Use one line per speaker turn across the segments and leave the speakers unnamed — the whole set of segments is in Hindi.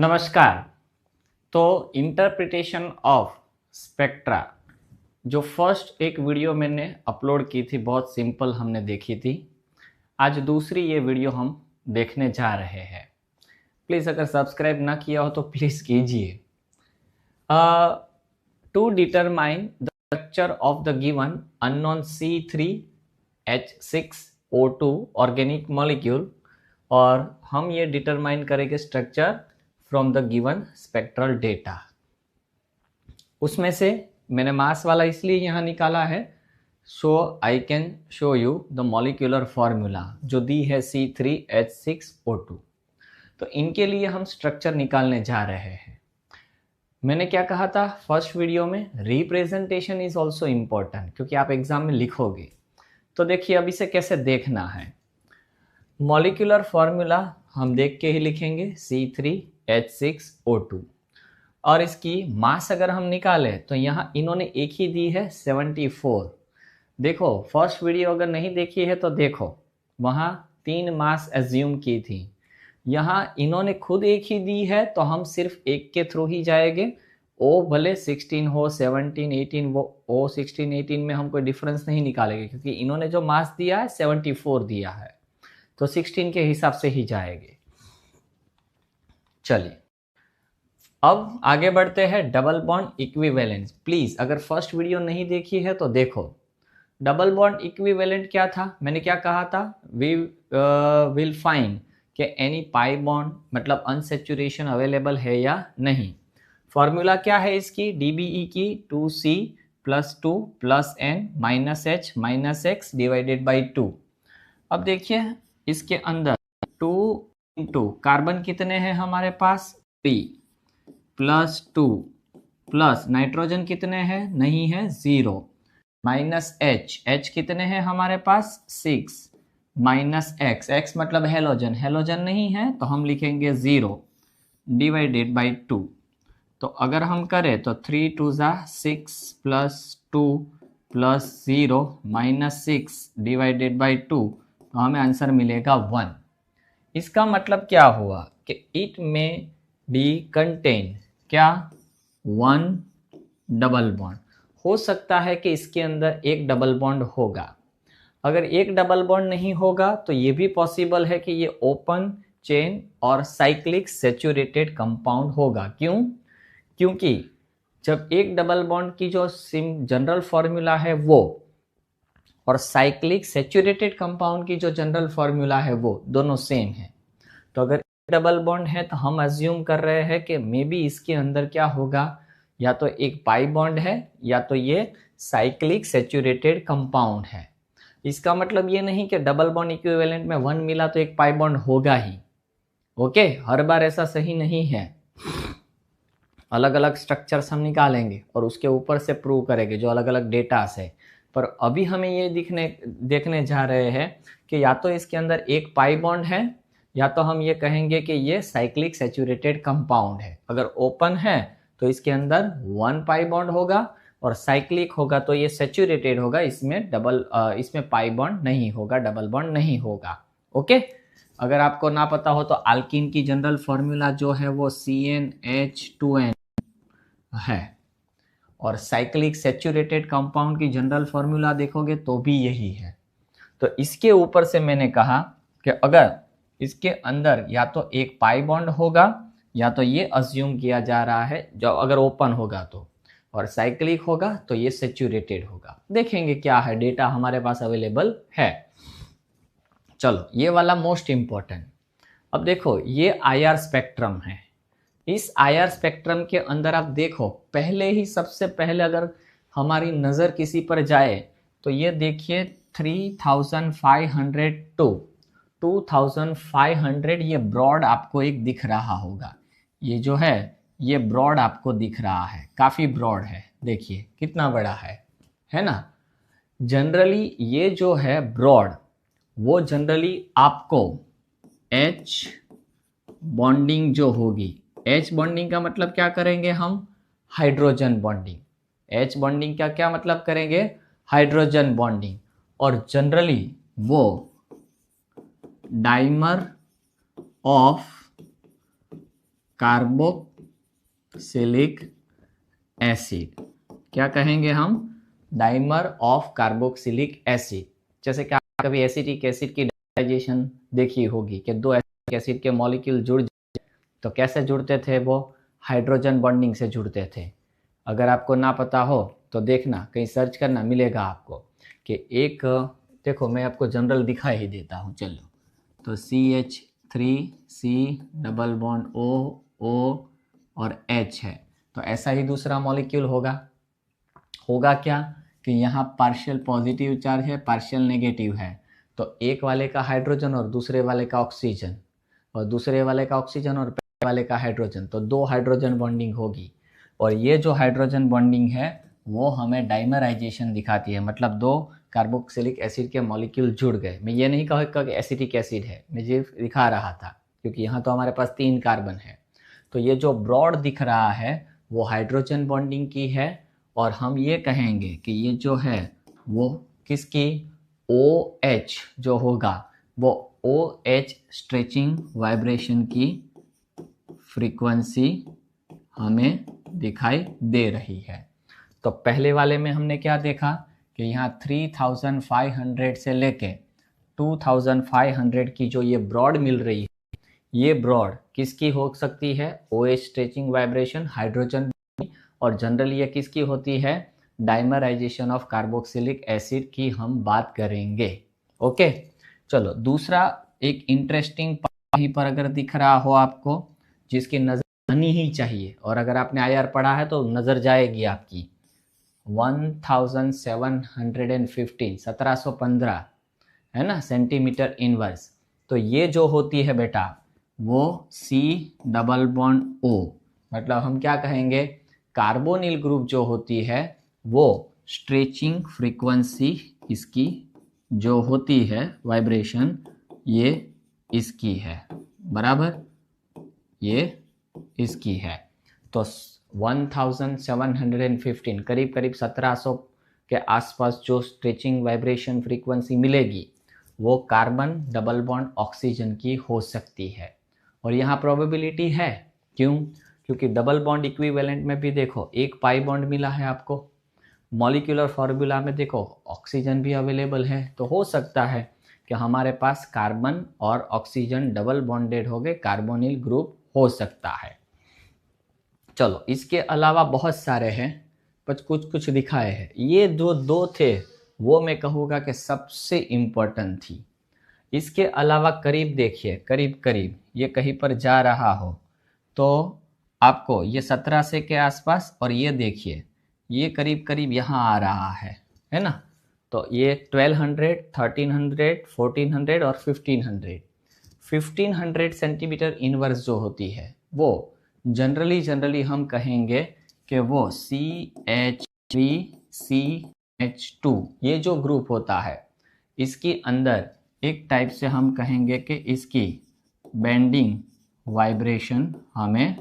नमस्कार। तो इंटरप्रिटेशन ऑफ स्पेक्ट्रा जो फर्स्ट एक वीडियो मैंने अपलोड की थी, बहुत सिंपल हमने देखी थी। आज दूसरी ये वीडियो हम देखने जा रहे हैं। प्लीज़ अगर सब्सक्राइब ना किया हो तो प्लीज़ कीजिए। To determine the structure of the given unknown C3H6O2 organic molecule, और हम ये डिटरमाइन करेंगे structure from the given spectral data. उसमें से मैंने मास वाला इसलिए यहाँ निकाला है so I can show you the molecular formula जो दी है C3H6O2। तो इनके लिए हम स्ट्रक्चर निकालने जा रहे हैं। मैंने क्या कहा था फर्स्ट वीडियो में, रिप्रेजेंटेशन इज ऑल्सो इम्पोर्टेंट, क्योंकि आप एग्जाम में लिखोगे। तो देखिए अब इसे कैसे देखना है। मॉलिक्यूलर फॉर्मूला हम देख के ही लिखेंगे C3H6O2, और इसकी मास अगर हम निकालें तो यहाँ इन्होंने एक ही दी है 74। देखो फर्स्ट वीडियो अगर नहीं देखी है तो देखो, वहाँ 3 मास एज्यूम की थी। यहाँ इन्होंने खुद एक ही दी है तो हम सिर्फ एक के थ्रू ही जाएंगे। ओ भले 16 हो, 17, 18, वो ओ 16, 18 में हम कोई डिफरेंस नहीं निकालेंगे, क्योंकि इन्होंने जो मास दिया है 74 दिया है, तो 16 के हिसाब से ही जाएंगे। चलिए अब आगे बढ़ते हैं। Double bond equivalence. प्लीज अगर फर्स्ट वीडियो नहीं देखी है तो देखो। डबल बॉन्ड इक्विवेलेंट क्या था, मैंने क्या कहा था, वी विल फाइंड कि एनी पाई बॉन्ड मतलब अनसेचुरेशन अवेलेबल है या नहीं। फॉर्मूला क्या है इसकी, DBE की 2C + 2 + N - H - X divided by 2। अब देखिए इसके अंदर 2 इंटू कार्बन कितने हैं हमारे पास 3 + 2 प्लस नाइट्रोजन कितने हैं, नहीं है 0, -H कितने हैं हमारे पास 6 - X मतलब हेलोजन नहीं है तो हम लिखेंगे 0 डिवाइडेड बाई 2। तो अगर हम करें तो 3 × 2 = 6 + 2 + 0 - 6 डिवाइडेड बाई 2, तो हमें आंसर मिलेगा 1। इसका मतलब क्या हुआ कि इट में बी कंटेन क्या 1 डबल बॉन्ड। हो सकता है कि इसके अंदर एक डबल बॉन्ड होगा। अगर एक डबल बॉन्ड नहीं होगा तो ये भी पॉसिबल है कि ये ओपन चेन और साइक्लिक सेचुरेटेड कंपाउंड होगा। क्यों? क्योंकि जब एक डबल बॉन्ड की जो जनरल फॉर्मूला है वो, और साइक्लिक सेचुरेटेड कंपाउंड की जो जनरल फॉर्मूला है वो दोनों सेम है। तो अगर डबल बॉन्ड है तो हम अज्यूम कर रहे हैं कि मे बी इसके अंदर क्या होगा, या तो एक पाई बॉन्ड है या तो ये साइक्लिक सेचुरेटेड कंपाउंड है। इसका मतलब ये नहीं कि डबल बॉन्ड इक्विवेलेंट में 1 मिला तो एक पाई बॉन्ड होगा ही। ओके, हर बार ऐसा सही नहीं है। अलग अलग स्ट्रक्चर्स हम निकालेंगे और उसके ऊपर से प्रूव करेंगे जो अलग अलग डेटा है। पर अभी हमें ये देखने जा रहे हैं कि या तो इसके अंदर एक पाई बॉन्ड है, या तो हम ये कहेंगे कि ये साइक्लिक सेचुरेटेड कंपाउंड है। अगर ओपन है तो इसके अंदर 1 पाई बॉन्ड होगा, और साइक्लिक होगा तो ये सेचुरेटेड होगा, इसमें पाई बॉन्ड नहीं होगा, डबल बॉन्ड नहीं होगा। ओके, अगर आपको ना पता हो तो अल्कीन की जनरल फॉर्मूला जो है वो CnH2n है, और साइक्लिक सेचुरेटेड कंपाउंड की जनरल फॉर्मूला देखोगे तो भी यही है। तो इसके ऊपर से मैंने कहा कि अगर इसके अंदर या तो एक पाई बॉन्ड होगा, या तो ये अज्यूम किया जा रहा है जो अगर ओपन होगा तो, और साइक्लिक होगा तो ये सेचुरेटेड होगा। देखेंगे क्या है, डेटा हमारे पास अवेलेबल है। चलो ये वाला मोस्ट इंपॉर्टेंट। अब देखो ये IR स्पेक्ट्रम है। इस IR स्पेक्ट्रम के अंदर आप देखो, पहले ही सबसे पहले अगर हमारी नज़र किसी पर जाए तो ये देखिए 3500 टू 2500 ये ब्रॉड आपको एक दिख रहा होगा। ये जो है ये ब्रॉड आपको दिख रहा है, काफ़ी ब्रॉड है, देखिए कितना बड़ा है ना। जनरली ये जो है ब्रॉड, वो जनरली आपको H बॉन्डिंग जो होगी, H बॉन्डिंग का मतलब क्या करेंगे हम, हाइड्रोजन बॉन्डिंग। H बॉन्डिंग का क्या मतलब करेंगे, हाइड्रोजन बॉन्डिंग। और जनरली वो डाइमर ऑफ कार्बोक्सिलिक एसिड, क्या कहेंगे हम, डाइमर ऑफ कार्बोक्सिलिक एसिड। जैसे कि आप कभी एसिटिक एसिड की डाइजेशन देखी होगी कि दो एसिटिक एसिड के मॉलिक्यूल जुड़ जाए तो कैसे जुड़ते थे, वो हाइड्रोजन बॉन्डिंग से जुड़ते थे। अगर आपको ना पता हो तो देखना, कहीं सर्च करना, मिलेगा आपको कि एक, देखो मैं आपको जनरल दिखा ही देता हूँ, चलो। तो CH3C डबल बॉन्ड O और H है, तो ऐसा ही दूसरा मॉलिक्यूल होगा क्या कि यहाँ पार्शियल पॉजिटिव चार्ज है, पार्शियल नेगेटिव है, तो एक वाले का हाइड्रोजन और दूसरे वाले का ऑक्सीजन, और दूसरे वाले का ऑक्सीजन और पहले वाले का हाइड्रोजन, तो दो हाइड्रोजन बॉन्डिंग होगी। और ये जो हाइड्रोजन बॉन्डिंग है वो हमें डाइमराइजेशन दिखाती है, मतलब दो कार्बोक्सिलिक एसिड के मॉलिक्यूल जुड़ गए। मैं ये नहीं कहूँगा कि एसिटिक एसिड है, मैं ये दिखा रहा था, क्योंकि यहाँ तो हमारे पास 3 कार्बन है। तो ये जो ब्रॉड दिख रहा है वो हाइड्रोजन बॉन्डिंग की है, और हम ये कहेंगे कि ये जो है वो किसकी, OH जो होगा वो OH स्ट्रेचिंग वाइब्रेशन की फ्रीक्वेंसी हमें दिखाई दे रही है। तो पहले वाले में हमने क्या देखा कि यहाँ 3500 से लेके 2500 की जो ये ब्रॉड मिल रही है, ये ब्रॉड किसकी हो सकती है, OH स्ट्रेचिंग वाइब्रेशन, हाइड्रोजन, और जनरली ये किसकी होती है, डाइमराइजेशन ऑफ कार्बोक्सिलिक एसिड की हम बात करेंगे। ओके, चलो दूसरा एक इंटरेस्टिंग यहीं पर अगर दिख रहा हो आपको, जिसकी नजर आनी ही चाहिए, और अगर आपने IR पढ़ा है तो नजर जाएगी आपकी, 1715 है ना, सेंटीमीटर इनवर्स। तो ये जो होती है बेटा वो C डबल बॉन्ड O, मतलब हम क्या कहेंगे, कार्बोनिल ग्रुप जो होती है वो स्ट्रेचिंग फ्रीक्वेंसी इसकी जो होती है वाइब्रेशन, ये इसकी है, बराबर, ये इसकी है। तो 1715 करीब करीब 1700 के आसपास जो स्ट्रेचिंग वाइब्रेशन फ्रीक्वेंसी मिलेगी वो कार्बन डबल बॉन्ड ऑक्सीजन की हो सकती है। और यहाँ प्रोबेबिलिटी है, क्यों, क्योंकि डबल बॉन्ड इक्विवेलेंट में भी देखो एक पाई बॉन्ड मिला है आपको, मॉलिक्यूलर फॉर्मूला में देखो ऑक्सीजन भी अवेलेबल है, तो हो सकता है कि हमारे पास कार्बन और ऑक्सीजन डबल बॉन्डेड हो गए, कार्बोनिल ग्रुप हो सकता है। चलो इसके अलावा बहुत सारे हैं, पर कुछ दिखाए हैं। ये जो दो थे वो मैं कहूँगा कि सबसे इम्पोर्टेंट थी। इसके अलावा करीब देखिए, करीब ये कहीं पर जा रहा हो तो आपको ये 17 से के आसपास, और ये देखिए ये करीब यहाँ आ रहा है ना। तो ये 1200, 1300, 1400 और 1500 सेंटीमीटर इनवर्स जो होती है वो जनरली हम कहेंगे कि वो CH3CH2 ये जो ग्रुप होता है इसके अंदर एक टाइप से हम कहेंगे कि इसकी बेंडिंग वाइब्रेशन हमें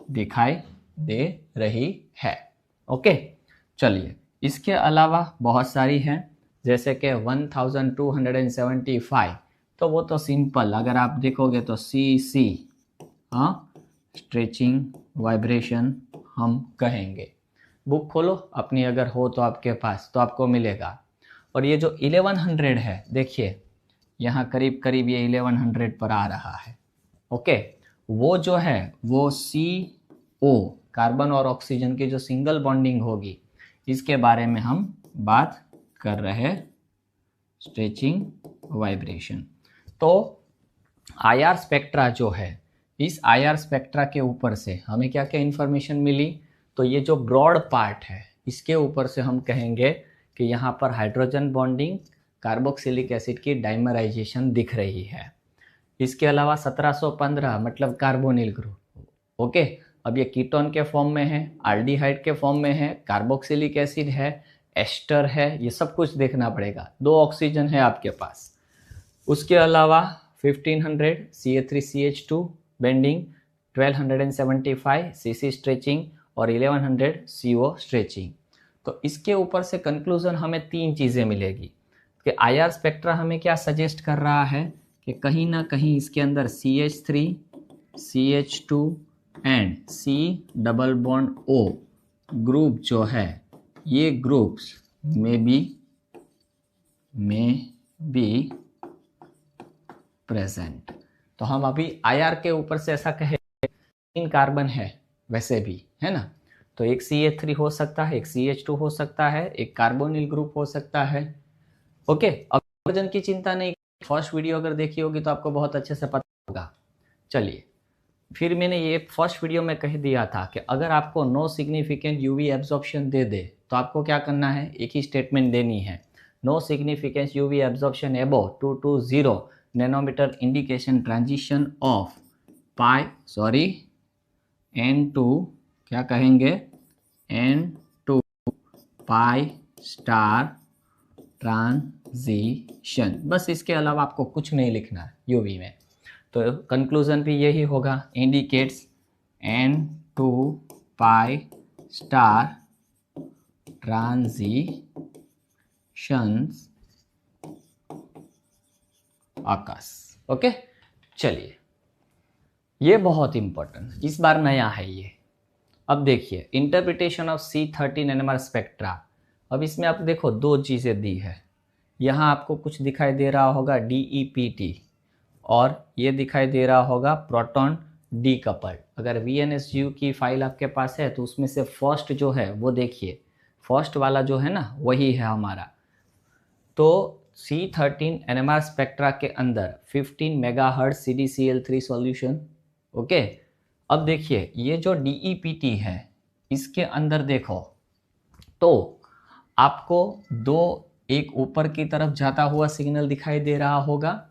दिखाई दे रही है। ओके, चलिए इसके अलावा बहुत सारी हैं, जैसे कि 1275, तो वो तो सिंपल, अगर आप देखोगे तो CC, हाँ, स्ट्रेचिंग वाइब्रेशन हम कहेंगे। बुक खोलो अपनी अगर हो तो आपके पास, तो आपको मिलेगा। और ये जो 1100 है, देखिए यहाँ करीब ये 1100 पर आ रहा है। ओके, वो जो है वो CO, कार्बन और ऑक्सीजन की जो सिंगल बॉन्डिंग होगी, इसके बारे में हम बात कर रहे, स्ट्रेचिंग वाइब्रेशन। तो IR स्पेक्ट्रा जो है, इस IR स्पेक्ट्रा के ऊपर से हमें क्या क्या इंफॉर्मेशन मिली, तो ये जो ब्रॉड पार्ट है इसके ऊपर से हम कहेंगे कि यहाँ पर हाइड्रोजन बॉन्डिंग, कार्बोक्सिलिक एसिड की डाइमराइजेशन दिख रही है। इसके अलावा 1715 मतलब कार्बोनिल ग्रुप। ओके, अब ये कीटोन के फॉर्म में है, आल्डिहाइड के फॉर्म में है, कार्बोक्सिलिक एसिड है, एस्टर है, ये सब कुछ देखना पड़ेगा। 2 ऑक्सीजन है आपके पास। उसके अलावा 1500 CH3CH2 बेंडिंग, 1275 CC स्ट्रेचिंग और 1100 CO स्ट्रेचिंग। तो इसके ऊपर से कंक्लूजन हमें 3 चीज़ें मिलेगी कि IR स्पेक्ट्रा हमें क्या सजेस्ट कर रहा है कि कहीं ना कहीं इसके अंदर CH3, CH2 and C double bond O group जो है, ये ग्रुप्स में बी प्रेजेंट। तो हम अभी IR के ऊपर से ऐसा कहे 3 कार्बन है वैसे भी, है ना। तो एक CH3 हो सकता है, एक CH2 हो सकता है, एक कार्बोनिल ग्रुप हो सकता है। ओके, अब वर्जन की चिंता नहीं, फर्स्ट वीडियो अगर देखी होगी तो आपको बहुत अच्छे से पता होगा। चलिए, फिर मैंने ये फर्स्ट वीडियो में कह दिया था कि अगर आपको नो सिग्निफिकेंट यूवी एब्जॉर्प्शन दे दे तो आपको क्या करना है, एक ही स्टेटमेंट देनी है, no significance UV absorption above 220 nanometre indication transition of N2, क्या कहेंगे, N2 पाई स्टार ट्रांजिशन। बस इसके अलावा आपको कुछ नहीं लिखना है यूवी में। तो कंक्लूजन भी यही होगा, indicates N2 pi star transitions Aakash. Okay, चलिए, ये बहुत इंपॉर्टेंट, इस बार नया है ये। अब देखिए, interpretation of C13 NMR spectra. अब इसमें आप देखो 2 चीज़ें दी है, यहाँ आपको कुछ दिखाई दे रहा होगा DEPT और ये दिखाई दे रहा होगा प्रोटॉन डीकपल्ड। अगर VNSGU की फाइल आपके पास है तो उसमें से फर्स्ट जो है वो देखिए, फर्स्ट वाला जो है ना वही है हमारा। तो C13 NMR स्पेक्ट्रा के अंदर 15 मेगाहर्ट्ज CDCl3 सॉल्यूशन। ओके, अब देखिए ये जो DEPT है इसके अंदर देखो तो आपको 2, एक ऊपर की तरफ जाता हुआ सिग्नल दिखाई दे रहा होगा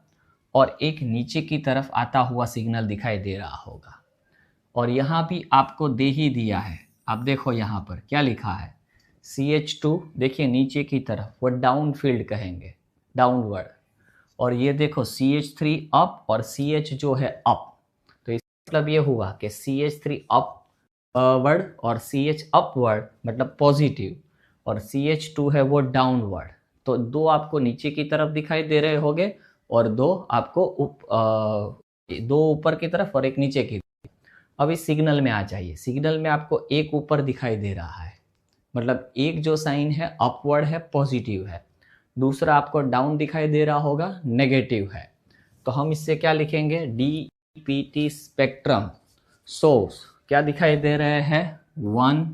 और एक नीचे की तरफ आता हुआ सिग्नल दिखाई दे रहा होगा। और यहाँ भी आपको दे ही दिया है, आप देखो यहाँ पर क्या लिखा है, CH2 देखिए नीचे की तरफ, वो डाउन फील्ड कहेंगे, डाउनवर्ड। और ये देखो CH3 अप और CH जो है अप। तो इसका मतलब ये हुआ कि CH3 अपवर्ड और CH अपवर्ड मतलब पॉजिटिव, और CH2 है वो डाउनवर्ड। तो 2 आपको नीचे की तरफ दिखाई दे रहे होंगे और 2 आपको 2 ऊपर की तरफ और एक नीचे की तरफ। अब इस सिग्नल में आ जाइए, सिग्नल में आपको एक ऊपर दिखाई दे रहा है, मतलब एक जो साइन है अपवर्ड है पॉजिटिव है, दूसरा आपको डाउन दिखाई दे रहा होगा नेगेटिव है। तो हम इससे क्या लिखेंगे, DEPT स्पेक्ट्रम सोर्स क्या दिखाई दे रहे हैं, 1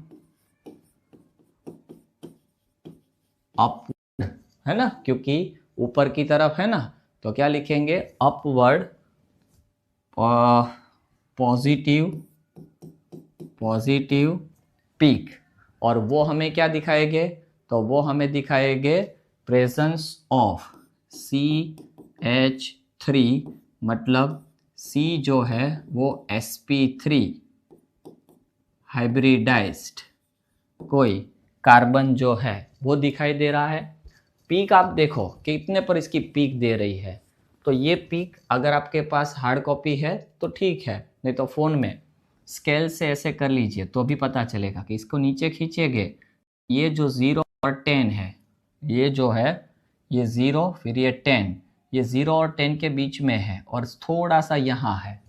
अपवर्ड, है ना, क्योंकि ऊपर की तरफ है ना, तो क्या लिखेंगे, अपवर्ड पॉजिटिव पीक। और वो हमें क्या दिखाएंगे, तो वो हमें दिखाएंगे प्रेजेंस ऑफ CH3, मतलब C जो है वो sp3 हाइब्रिडाइज्ड कोई कार्बन जो है वो दिखाई दे रहा है। पीक आप देखो कितने पर इसकी पीक दे रही है, तो ये पीक अगर आपके पास हार्ड कॉपी है तो ठीक है, नहीं तो फ़ोन में स्केल से ऐसे कर लीजिए तो भी पता चलेगा कि इसको नीचे खींचेंगे, ये जो 0 और 10 है, ये जो है ये 0 फिर ये 10, ये 0 और 10 के बीच में है और थोड़ा सा यहाँ है,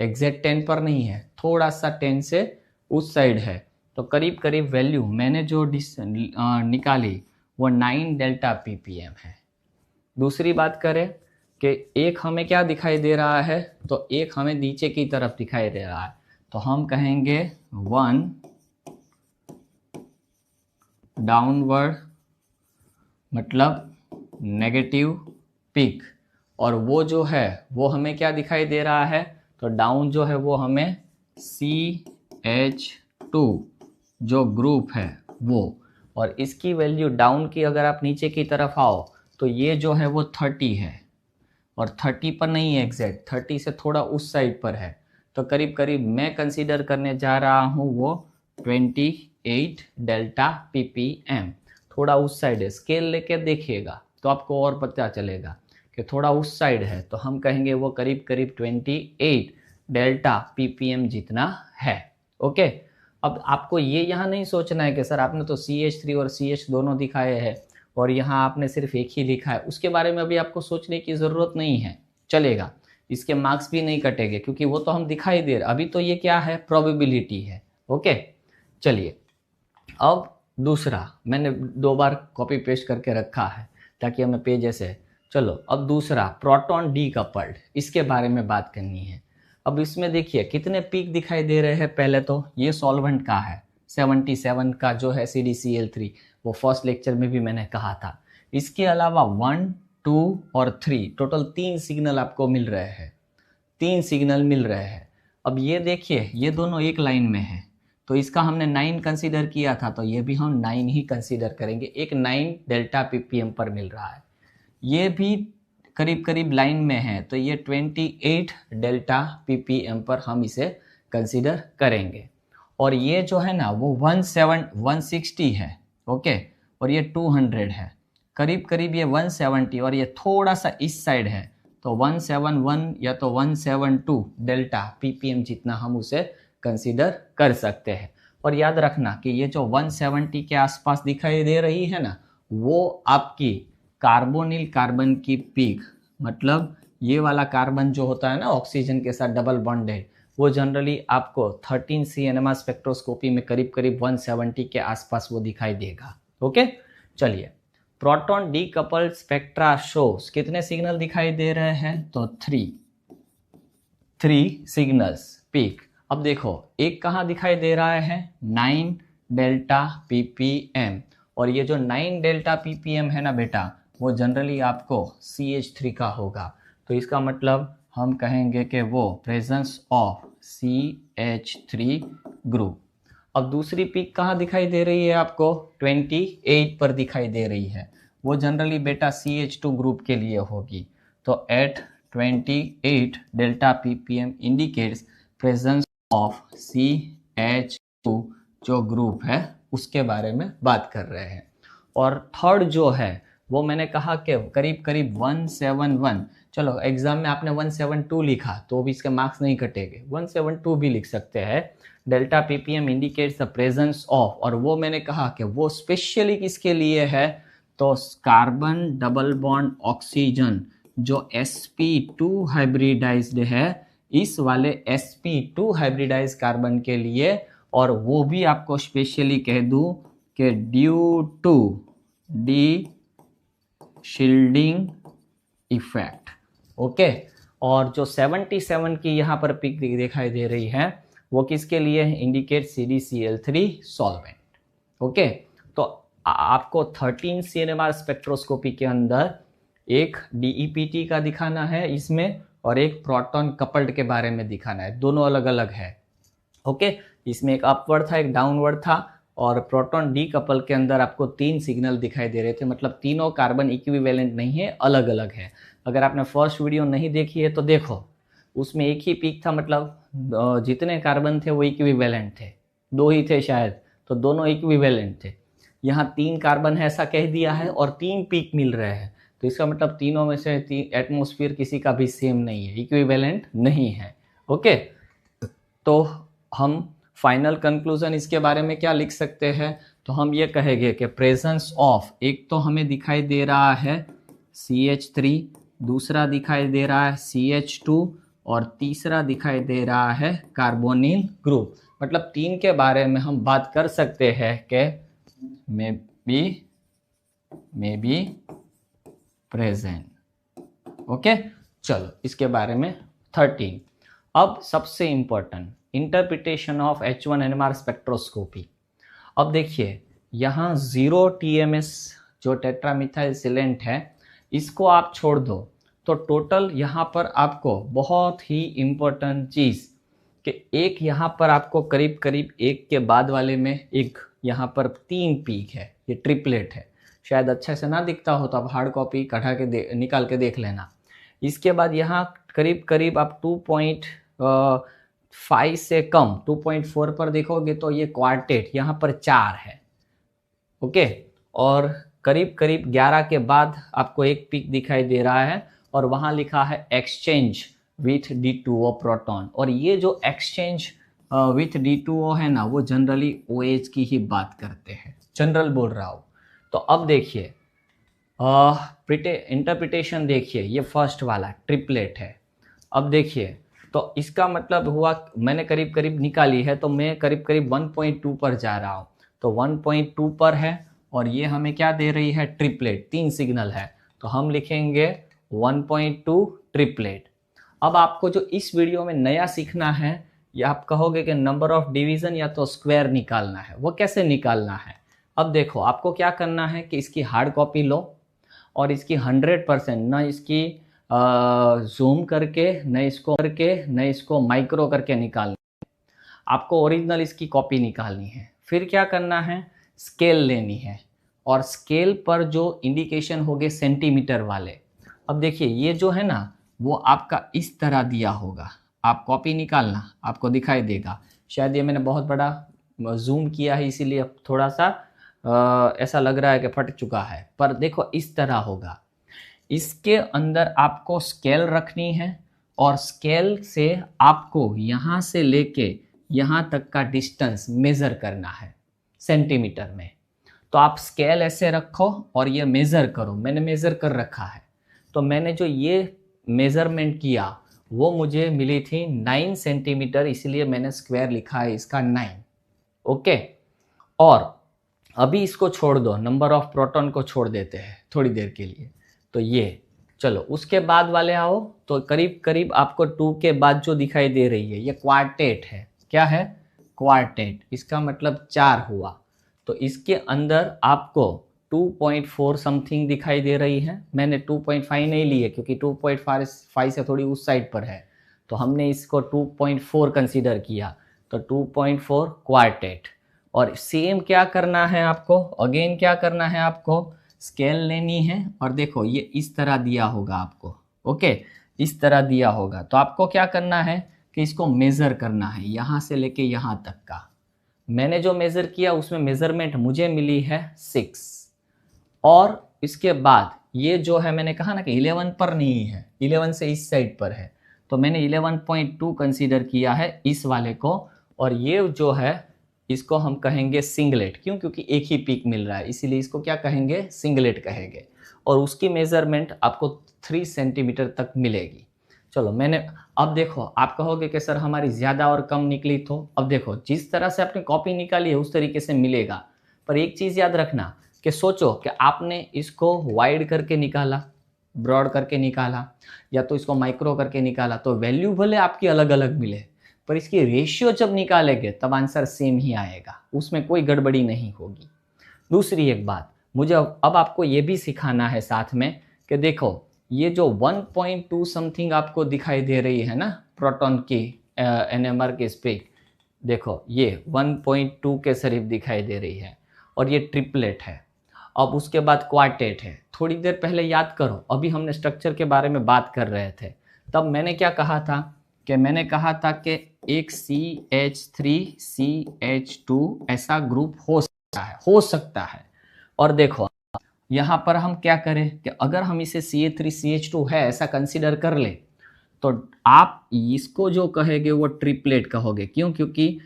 एग्जैक्ट 10 पर नहीं है, थोड़ा सा 10 से उस साइड है। तो करीब करीब वैल्यू मैंने जो निकाली वो 9 डेल्टा ppm है। दूसरी बात करें कि एक हमें क्या दिखाई दे रहा है, तो एक हमें नीचे की तरफ दिखाई दे रहा है, तो हम कहेंगे 1 डाउनवर्ड मतलब नेगेटिव पीक। और वो जो है वो हमें क्या दिखाई दे रहा है, तो डाउन जो है वो हमें CH2 जो ग्रुप है वो, और इसकी वैल्यू डाउन की अगर आप नीचे की तरफ आओ तो ये जो है वो 30 है और 30 पर नहीं है एग्जैक्ट, 30 से थोड़ा उस साइड पर है। तो करीब करीब मैं कंसीडर करने जा रहा हूँ वो 28 डेल्टा ppm, थोड़ा उस साइड है। स्केल लेके देखिएगा तो आपको और पता चलेगा कि थोड़ा उस साइड है, तो हम कहेंगे वो करीब करीब 28 डेल्टा ppm जितना है। ओके, अब आपको ये यहाँ नहीं सोचना है कि सर आपने तो CH3 और CH दोनों दिखाए हैं और यहाँ आपने सिर्फ एक ही लिखा है, उसके बारे में अभी आपको सोचने की ज़रूरत नहीं है, चलेगा। इसके मार्क्स भी नहीं कटेंगे क्योंकि वो तो हम दिखाई दे रहे, अभी तो ये क्या है, प्रोबेबिलिटी है। ओके चलिए, अब दूसरा मैंने 2 बार कॉपी पेस्ट करके रखा है ताकि हमें पेज ऐसे। चलो अब दूसरा प्रोटॉन डीकपल्ड, इसके बारे में बात करनी है। अब इसमें देखिए कितने पीक दिखाई दे रहे हैं। पहले तो ये सॉल्वेंट का है 77 का जो है CdCl3, वो फर्स्ट लेक्चर में भी मैंने कहा था। इसके अलावा 1, 2 और 3 टोटल 3 सिग्नल आपको मिल रहे हैं, 3 सिग्नल मिल रहे हैं। अब ये देखिए ये दोनों एक लाइन में है, तो इसका हमने 9 कंसीडर किया था, तो ये भी हम 9 ही कंसीडर करेंगे। एक 9 डेल्टा ppm पर मिल रहा है, ये भी करीब करीब लाइन में है, तो ये 28 डेल्टा ppm पर हम इसे कंसीडर करेंगे। और ये जो है ना वो 160 है। ओके, और ये 200 है, करीब करीब ये 170, और ये थोड़ा सा इस साइड है, तो 171 या तो 172 डेल्टा ppm जितना हम उसे कंसीडर कर सकते हैं। और याद रखना कि ये जो 170 के आसपास दिखाई दे रही है ना, वो आपकी कार्बोनिल कार्बन की पीक, मतलब ये वाला कार्बन जो होता है ना ऑक्सीजन के साथ डबल बॉन्डेड, वो जनरली आपको 13C NMR स्पेक्ट्रोस्कोपी में करीब करीब 170 के आसपास वो दिखाई देगा। ओके चलिए, प्रोटॉन डीकपल्ड स्पेक्ट्रा शोस कितने सिग्नल दिखाई दे रहे हैं, तो 3 सिग्नल्स पीक। अब देखो एक कहाँ दिखाई दे रहा है, 9 डेल्टा ppm, और ये जो 9 डेल्टा ppm है ना बेटा, वो जनरली आपको CH3 का होगा, तो इसका मतलब हम कहेंगे कि वो प्रेजेंस ऑफ CH3 ग्रुप। अब दूसरी पीक कहाँ दिखाई दे रही है आपको, 28 पर दिखाई दे रही है, वो जनरली बेटा CH2 ग्रुप के लिए होगी। तो at 28 delta ppm indicates presence of CH2 जो ग्रुप है उसके बारे में बात कर रहे हैं। और थर्ड जो है वो मैंने कहा कि करीब करीब 171, चलो एग्जाम में आपने 172 लिखा तो भी इसके मार्क्स नहीं कटेंगे, 172 भी लिख सकते हैं। Delta ppm indicates the presence of, और वो मैंने कहा कि वो स्पेशली किसके लिए है, तो कार्बन डबल बॉन्ड ऑक्सीजन जो sp2 हाइब्रिडाइज्ड है, इस वाले sp2 हाइब्रिडाइज कार्बन के लिए। और वो भी आपको स्पेशली कह दूं कि due to deshielding effect. Okay, और जो 77 की यहाँ पर पिक दिखाई दे रही है वो किसके लिए है, इंडिकेट CdCl3 सॉल्वेंट। ओके, तो आपको 13C NMR स्पेक्ट्रोस्कोपी के अंदर एक DEPT का दिखाना है इसमें, और एक प्रोटॉन कपल्ड के बारे में दिखाना है, दोनों अलग अलग है। ओके, इसमें एक अपवर्ड था एक डाउनवर्ड था, और प्रोटॉन डीकपल के अंदर आपको 3 सिग्नल दिखाई दे रहे थे, मतलब तीनों कार्बन इक्विवेलेंट नहीं है, अलग अलग है। अगर आपने फर्स्ट वीडियो नहीं देखी है तो देखो, उसमें एक ही पीक था, मतलब जितने कार्बन थे वो इक्विवेलेंट थे, 2 ही थे शायद, तो दोनों इक्विवेलेंट थे। यहाँ 3 कार्बन है ऐसा कह दिया है और 3 पीक मिल रहे हैं, तो इसका मतलब तीनों में से एटमॉस्फेयर किसी का भी सेम नहीं है, इक्विवेलेंट नहीं है। ओके, तो हम फाइनल कंक्लूजन इसके बारे में क्या लिख सकते हैं, तो हम ये कहेंगे कि प्रेजेंस ऑफ, एक तो हमें दिखाई दे रहा है CH3, दूसरा दिखाई दे रहा है CH2, और तीसरा दिखाई दे रहा है कार्बोनिल ग्रुप। मतलब 3 के बारे में हम बात कर सकते हैं कि मे बी प्रेजेंट। ओके, चलो इसके बारे में 13। अब सबसे important, interpretation of H1 NMR spectroscopy. अब देखिए यहाँ 0 TMS जो टेट्रामिथाइल सिलेंट है, इसको आप छोड़ दो तो टोटल यहाँ पर आपको बहुत ही इम्पोर्टेंट चीज़ कि एक यहाँ पर आपको करीब करीब एक के बाद वाले में एक यहाँ पर 3 पीक है, ये ट्रिपलेट है। शायद अच्छे से ना दिखता हो तो आप हार्ड कॉपी कढ़ा के निकाल के देख लेना। इसके बाद यहाँ करीब करीब आप 2.5 से कम 2.4 पर देखोगे तो ये क्वार्टेट यहाँ पर 4 है। ओके, और करीब करीब 11 के बाद आपको एक पीक दिखाई दे रहा है, और वहाँ लिखा है एक्सचेंज विथ D2O प्रोटॉन। और ये जो एक्सचेंज विथ D2O है ना, वो जनरली OH की ही बात करते हैं, जनरल बोल रहा हूँ। तो अब देखिए इंटरप्रिटेशन देखिए, ये फर्स्ट वाला ट्रिपलेट है। अब देखिए, तो इसका मतलब हुआ मैंने करीब करीब निकाली है, तो मैं करीब करीब 1.2 पर जा रहा हूँ। तो 1.2 पर है और ये हमें क्या दे रही है, ट्रिपलेट, 3 सिग्नल है, तो हम लिखेंगे 1.2 ट्रिपलेट। अब आपको जो इस वीडियो में नया सीखना है, या आप कहोगे कि नंबर ऑफ डिवीजन या तो स्क्वायर निकालना है, वो कैसे निकालना है। अब देखो, आपको क्या करना है कि इसकी हार्ड कॉपी लो और इसकी 100%, न इसकी जूम करके, न इसको माइक्रो करके निकालना। आपको ओरिजिनल इसकी कॉपी निकालनी है। फिर क्या करना है, स्केल लेनी है और स्केल पर जो इंडिकेशन होंगे सेंटीमीटर वाले। अब देखिए, ये जो है ना, वो आपका इस तरह दिया होगा। आप कॉपी निकालना, आपको दिखाई देगा। शायद ये मैंने बहुत बड़ा जूम किया है, इसीलिए थोड़ा सा ऐसा लग रहा है कि फट चुका है, पर देखो इस तरह होगा। इसके अंदर आपको स्केल रखनी है और स्केल से आपको यहाँ से लेके यहाँ तक का डिस्टेंस मेज़र करना है सेंटीमीटर में। तो आप स्केल ऐसे रखो और ये मेज़र करो। मैंने मेज़र कर रखा है, तो मैंने जो ये मेज़रमेंट किया वो मुझे मिली थी 9 सेंटीमीटर, इसलिए मैंने स्क्वायर लिखा है इसका 9। ओके, और अभी इसको छोड़ दो, नंबर ऑफ प्रोटॉन को छोड़ देते हैं थोड़ी देर के लिए। तो ये चलो, उसके बाद वाले आओ। तो करीब करीब आपको 2 के बाद जो दिखाई दे रही है, ये क्वार्टेट है। क्या है, क्वार्टेट। इसका मतलब 4 हुआ। तो इसके अंदर आपको 2.4 समथिंग दिखाई दे रही है। मैंने 2.5 नहीं ली है क्योंकि 2.5 से थोड़ी उस साइड पर है, तो हमने इसको 2.4 कंसीडर किया। तो 2.4 क्वार्टेट। और सेम क्या करना है आपको, अगेन क्या करना है आपको, स्केल लेनी है और देखो ये इस तरह दिया होगा आपको। ओके, इस तरह दिया होगा। तो आपको क्या करना है कि इसको मेज़र करना है यहाँ से लेके यहाँ तक का। मैंने जो मेज़र किया उसमें मेज़रमेंट मुझे मिली है 6। और इसके बाद ये जो है, मैंने कहा ना कि 11 पर नहीं है, 11 से इस साइड पर है, तो मैंने 11.2 कंसीडर किया है इस वाले को। और ये जो है, इसको हम कहेंगे सिंगलेट। क्यों, क्योंकि एक ही पीक मिल रहा है, इसीलिए इसको क्या कहेंगे, सिंगलेट कहेंगे। और उसकी मेज़रमेंट आपको 3 सेंटीमीटर तक मिलेगी। चलो, मैंने, अब देखो, आप कहोगे कि सर हमारी ज़्यादा और कम निकली। तो अब देखो, जिस तरह से आपने कॉपी निकाली है उस तरीके से मिलेगा। पर एक चीज़ याद रखना कि सोचो कि आपने इसको वाइड करके निकाला, ब्रॉड करके निकाला, या तो इसको माइक्रो करके निकाला, तो वैल्यू भले आपकी अलग अलग मिले, पर इसकी रेशियो जब निकालेंगे तब आंसर सेम ही आएगा, उसमें कोई गड़बड़ी नहीं होगी। दूसरी एक बात, मुझे अब आपको ये भी सिखाना है साथ में कि देखो, ये जो 1.2 समथिंग आपको दिखाई दे रही है ना प्रोटॉन की एनएमआर के स्पीड, देखो ये 1.2 के करीब दिखाई दे रही है और ये ट्रिपलेट है। अब उसके बाद क्वार्टेट है। थोड़ी देर पहले याद करो, अभी हमने स्ट्रक्चर के बारे में बात कर रहे थे, तब मैंने क्या कहा था कि मैंने कहा था कि एक CH3CH2 ऐसा ग्रुप हो सकता है। और देखो यहाँ पर हम क्या करें कि अगर हम इसे CH3CH2 है ऐसा कंसीडर कर ले, तो आप इसको जो कहेंगे वो ट्रिपलेट कहोगे। क्यों, क्योंकि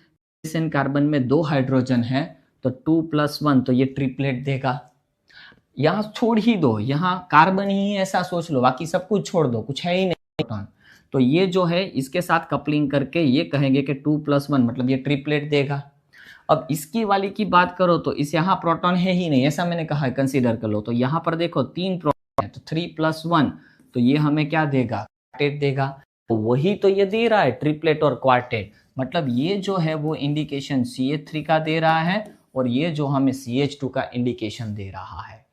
कार्बन में 2 हाइड्रोजन है, तो 2+1, तो ये ट्रिपलेट देगा। यहाँ छोड़ ही दो, यहाँ कार्बन ही ऐसा सोच लो, बाकी सब कुछ छोड़ दो, कुछ है ही नहीं। तो ये जो है इसके साथ कपलिंग करके ये कहेंगे कि 2+1 मतलब ये ट्रिपलेट देगा। अब इसकी वाली की बात करो तो इस यहाँ प्रोटॉन है ही नहीं, ऐसा मैंने कहा है, कंसीडर कर लो। तो यहाँ पर देखो 3 प्रोटॉन है, तो 3+1, तो ये हमें क्या देगा, क्वार्टेट देगा। तो वही तो ये दे रहा है, ट्रिपलेट और क्वार्टेट। मतलब ये जो है वो इंडिकेशन CH3 का दे रहा है और ये जो हमें CH2 का इंडिकेशन दे रहा है।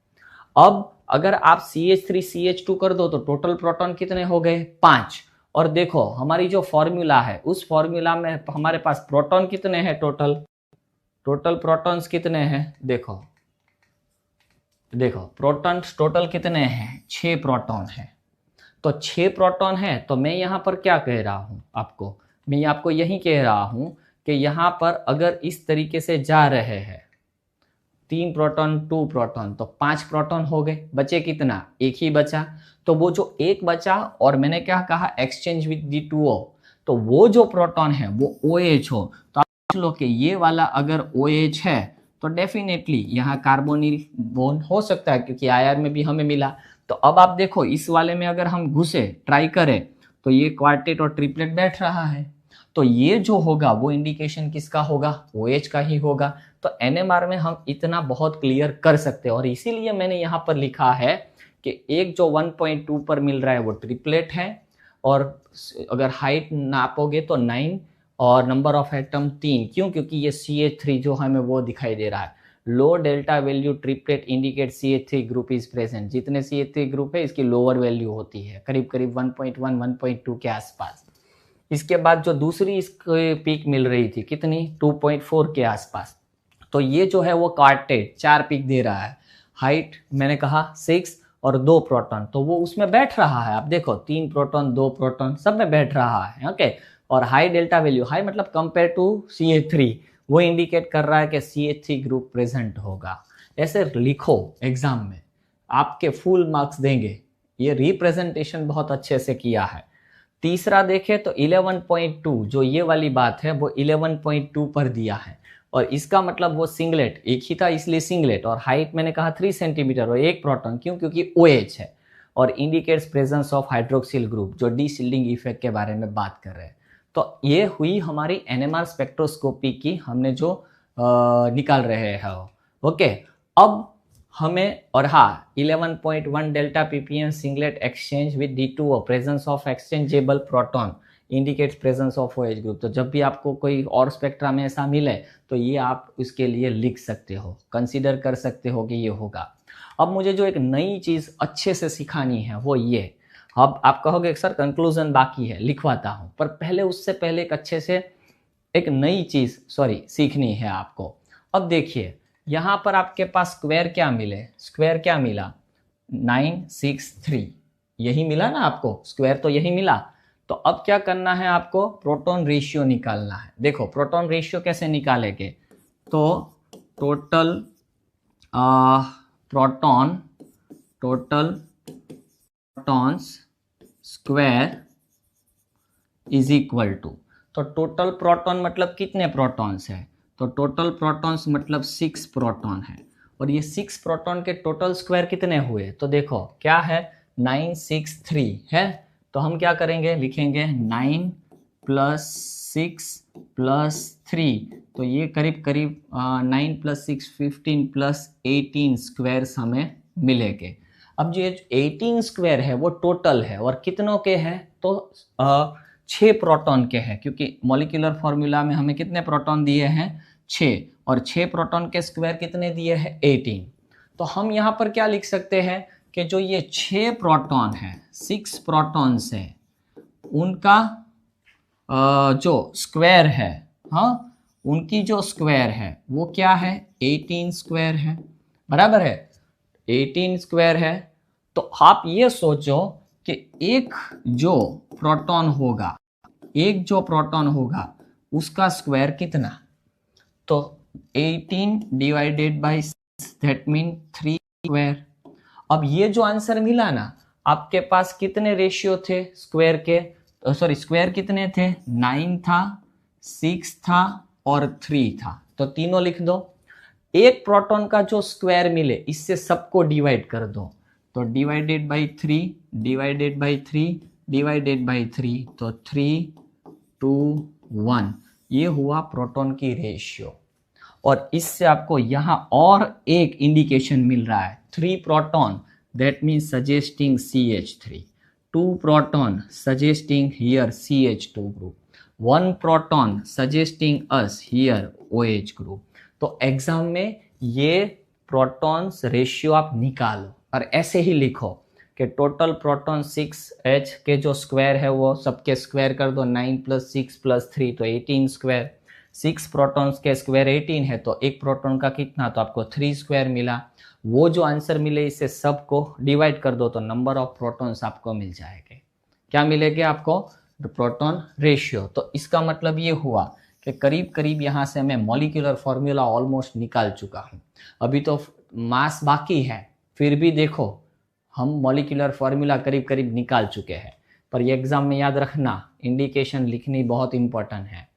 अब अगर आप CH3CH2 कर दो तो टोटल प्रोटॉन कितने हो गए, 5। और देखो हमारी जो फॉर्मूला है उस फॉर्मूला में हमारे पास प्रोटॉन कितने हैं, टोटल प्रोटॉन्स कितने हैं, देखो प्रोटॉन्स टोटल कितने हैं, 6 प्रोटॉन है। तो 6 प्रोटॉन है, तो मैं यहाँ पर क्या कह रहा हूँ आपको, मैं आपको यही कह रहा हूँ कि यहाँ पर अगर इस तरीके से जा रहे हैं 3 प्रोटॉन 2 प्रोटॉन, तो 5 प्रोटॉन हो गए, बचे कितना, एक ही बचा। तो वो जो एक बचा, और मैंने क्या कहा, एक्सचेंज विद D2O, तो वो जो प्रोटॉन है वो OH हो। तो आप सोच लो कि ये वाला अगर OH है तो डेफिनेटली यहाँ कार्बोनिल बॉन्ड हो सकता है, क्योंकि IR में भी हमें मिला। तो अब आप देखो इस वाले में अगर हम घुसे, ट्राई करें, तो ये क्वार्टेट और ट्रिपलेट बैठ रहा है, तो ये जो होगा वो इंडिकेशन किसका होगा, OH का ही होगा। तो NMR में हम इतना बहुत क्लियर कर सकते हैं, और इसीलिए मैंने यहाँ पर लिखा है कि एक जो 1.2 पर मिल रहा है वो ट्रिपलेट है, और अगर हाइट नापोगे तो 9 और नंबर ऑफ एटम 3। क्यों? क्योंकि ये CH3 जो हमें वो दिखाई दे रहा है। Low delta value triplet indicate CH3 group is present. जितने CH3 ग्रुप है इसकी लोअर वैल्यू होती है, करीब करीब 1.1 1.2 के आसपास। इसके बाद जो दूसरी इसको पीक मिल रही थी कितनी, 2.4 के आसपास। तो ये जो है वो क्वार्टेट 4 पीक दे रहा है, हाइट मैंने कहा 6 और 2 प्रोटॉन, तो वो उसमें बैठ रहा है। आप देखो 3 प्रोटॉन 2 प्रोटॉन सब में बैठ रहा है। ओके, और हाई डेल्टा वैल्यू, हाई मतलब कंपेयर टू CH3, वो इंडिकेट कर रहा है कि CH3 ग्रुप प्रेजेंट होगा। ऐसे लिखो एग्जाम में, आपके फुल मार्क्स देंगे। ये रिप्रेजेंटेशन बहुत अच्छे से किया है। तीसरा देखें तो 11.2, जो ये वाली बात है वो 11.2 पर दिया है, और इसका मतलब वो सिंगलेट एक ही था इसलिए सिंगलेट, और हाइट मैंने कहा 3 सेंटीमीटर और 1 प्रोटॉन। क्यों? क्योंकि OH है, और indicates presence of hydroxyl group, जो डीशिल्डिंग इफेक्ट के बारे में बात कर रहे हैं। तो ये हुई हमारी NMR स्पेक्ट्रोस्कोपी की, हमने जो निकाल रहे हैं। ओके, अब हमें, और हाँ 11.1 delta ppm singlet exchange with D2O, presence of exchangeable proton indicates presence of OH group. तो जब भी आपको कोई और स्पेक्ट्रा में ऐसा मिले तो ये आप उसके लिए लिख सकते हो, कंसीडर कर सकते हो कि ये होगा। अब मुझे जो एक नई चीज़ अच्छे से सिखानी है वो ये, अब आप कहोगे सर कंक्लूजन बाकी है, लिखवाता हूँ, पर पहले उससे पहले एक अच्छे से एक नई चीज़ सीखनी है आपको। अब देखिए यहाँ पर आपके पास स्क्वायर क्या मिले, स्क्वायर क्या मिला, 963, यही मिला ना आपको, स्क्वायर तो यही मिला। तो अब क्या करना है आपको, प्रोटॉन रेशियो निकालना है। देखो प्रोटॉन रेशियो कैसे निकालेंगे, तो total protons square is equal to, तो टोटल प्रोटॉन मतलब कितने प्रोटॉन्स है, तो टोटल प्रोटॉन्स मतलब 6 प्रोटॉन है, और ये 6 प्रोटॉन के टोटल स्क्वायर कितने हुए, तो देखो क्या है 963 है। तो हम क्या करेंगे, लिखेंगे 9 + 6 + 3, तो ये करीब करीब 9 + 6 15 + 18 स्क्वायर्स हमें मिलेंगे। अब जो 18 स्क्वायर है वो टोटल है, और कितनों के हैं, तो 6 प्रोटॉन के हैं, क्योंकि मॉलिक्यूलर फॉर्मूला में हमें कितने प्रोटॉन दिए हैं, 6, और 6 प्रोटॉन के स्क्वायर कितने दिए हैं, 18। तो हम यहाँ पर क्या लिख सकते हैं कि जो ये 6 प्रोटॉन है, 6 प्रोटॉन्स है, उनका जो स्क्वायर है, हाँ उनकी जो स्क्वायर है वो क्या है, 18 स्क्वायर है, बराबर है, 18 स्क्वायर है। तो आप ये सोचो कि एक जो प्रोटॉन होगा उसका स्क्वायर कितना, तो 18 divided by 6, that mean 3 square. अब ये जो आंसर मिला ना, आपके पास कितने रेशियो थे स्क्वायर के, स्क्वायर कितने थे, 9 था, 6 था और 3 था, तो तीनों लिख दो। एक प्रोटॉन का जो स्क्वायर मिले इससे सबको डिवाइड कर दो, तो divided by 3 divided by 3 divided by 3, तो 3 2 1, ये हुआ प्रोटॉन की रेशियो। और इससे आपको यहाँ और एक इंडिकेशन मिल रहा है, 3 proton that means suggesting CH3, 2 proton suggesting here CH2 group, 1 proton suggesting us here OH group. तो एग्जाम में ये प्रोटॉन्स रेशियो आप निकालो और ऐसे ही लिखो कि टोटल प्रोटॉन 6H के जो स्क्वायर है वो सबके स्क्वायर कर दो, 9 + 6 + 3 तो 18 स्क्वायर, 6 प्रोटॉन्स के स्क्वायर 18 है, तो एक प्रोटॉन का कितना, तो आपको 3 स्क्वायर मिला। वो जो आंसर मिले इससे सबको डिवाइड कर दो, तो नंबर ऑफ प्रोटॉन्स आपको मिल जाएंगे। क्या मिलेंगे आपको, प्रोटॉन रेशियो। तो इसका मतलब ये हुआ कि करीब करीब यहाँ से मैं मॉलिक्यूलर फॉर्मूला ऑलमोस्ट निकाल चुका हूँ। अभी तो मास बाकी है, फिर भी देखो हम मॉलिक्यूलर फॉर्मूला करीब करीब निकाल चुके हैं। पर ये एग्जाम में याद रखना, इंडिकेशन लिखनी बहुत इंपॉर्टेंट है।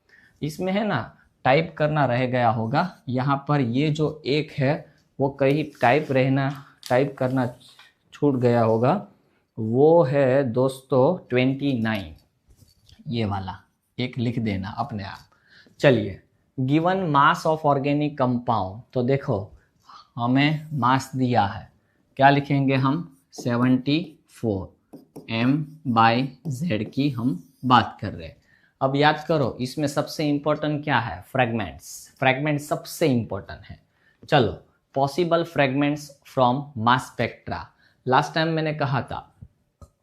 इसमें है ना टाइप करना रह गया होगा, यहाँ पर ये जो एक है वो कहीं टाइप करना छूट गया होगा, वो है दोस्तों 29, ये वाला एक लिख देना अपने आप। चलिए, given mass of organic compound, तो देखो हमें मास दिया है, क्या लिखेंगे हम 74 m/z की हम बात कर रहे हैं। अब याद करो इसमें सबसे इंपॉर्टेंट क्या है, फ्रेगमेंट्स। फ्रेगमेंट सबसे इंपॉर्टेंट है। चलो, possible fragments from mass spectra, last time मैंने कहा था।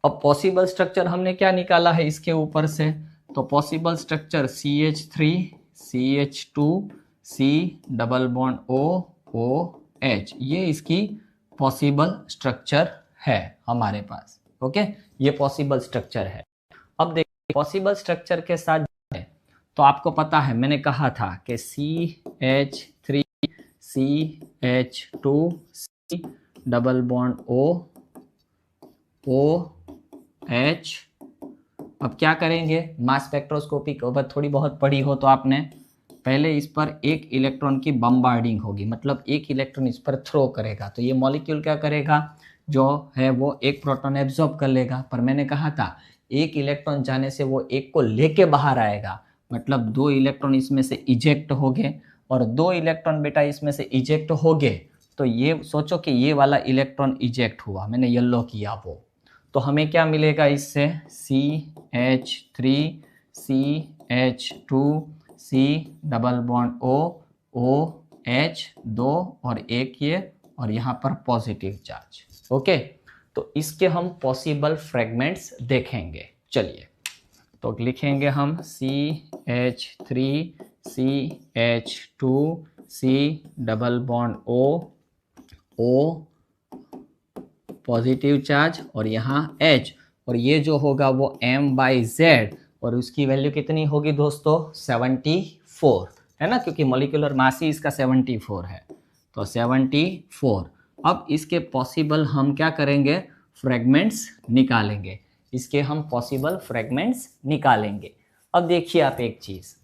अब पॉसिबल स्ट्रक्चर हमने क्या निकाला है इसके ऊपर से, तो possible structure CH3 CH2 C double bond OH, ये इसकी पॉसिबल स्ट्रक्चर है हमारे पास। ओके, ये पॉसिबल स्ट्रक्चर है। अब देखिए पॉसिबल स्ट्रक्चर के साथ तो आपको पता है मैंने कहा था कि CH3 CH2 C double bond OH। अब क्या करेंगे, मास स्पेक्ट्रोस्कोपी को अगर थोड़ी बहुत पढ़ी हो तो आपने, पहले इस पर एक इलेक्ट्रॉन की बम्बार्डिंग होगी, मतलब एक इलेक्ट्रॉन इस पर थ्रो करेगा, तो ये मॉलिक्यूल क्या करेगा, जो है वो एक प्रोटॉन एब्जॉर्ब कर लेगा। पर मैंने कहा था एक इलेक्ट्रॉन जाने से वो एक को लेके बाहर आएगा, मतलब 2 इलेक्ट्रॉन इसमें से इजेक्ट हो गए, और 2 इलेक्ट्रॉन बेटा इसमें से इजेक्ट हो गए, तो ये सोचो कि ये वाला इलेक्ट्रॉन इजेक्ट हुआ, मैंने येलो किया वो, तो हमें क्या मिलेगा इससे, CH3 CH2 C double bond OH, 2 और 1 ये, और यहाँ पर पॉजिटिव चार्ज। ओके, तो इसके हम पॉसिबल फ्रेगमेंट्स देखेंगे। चलिए, तो लिखेंगे हम CH3 CH2 C double bond O positive charge, और यहाँ H, और ये जो होगा वो m/z, और उसकी वैल्यू कितनी होगी दोस्तों, 74 है ना, क्योंकि मॉलिक्यूलर मास ही इसका 74 है, तो 74। अब इसके पॉसिबल हम क्या करेंगे, फ्रेगमेंट्स निकालेंगे, इसके हम पॉसिबल फ्रेगमेंट्स निकालेंगे। अब देखिए आप एक चीज़,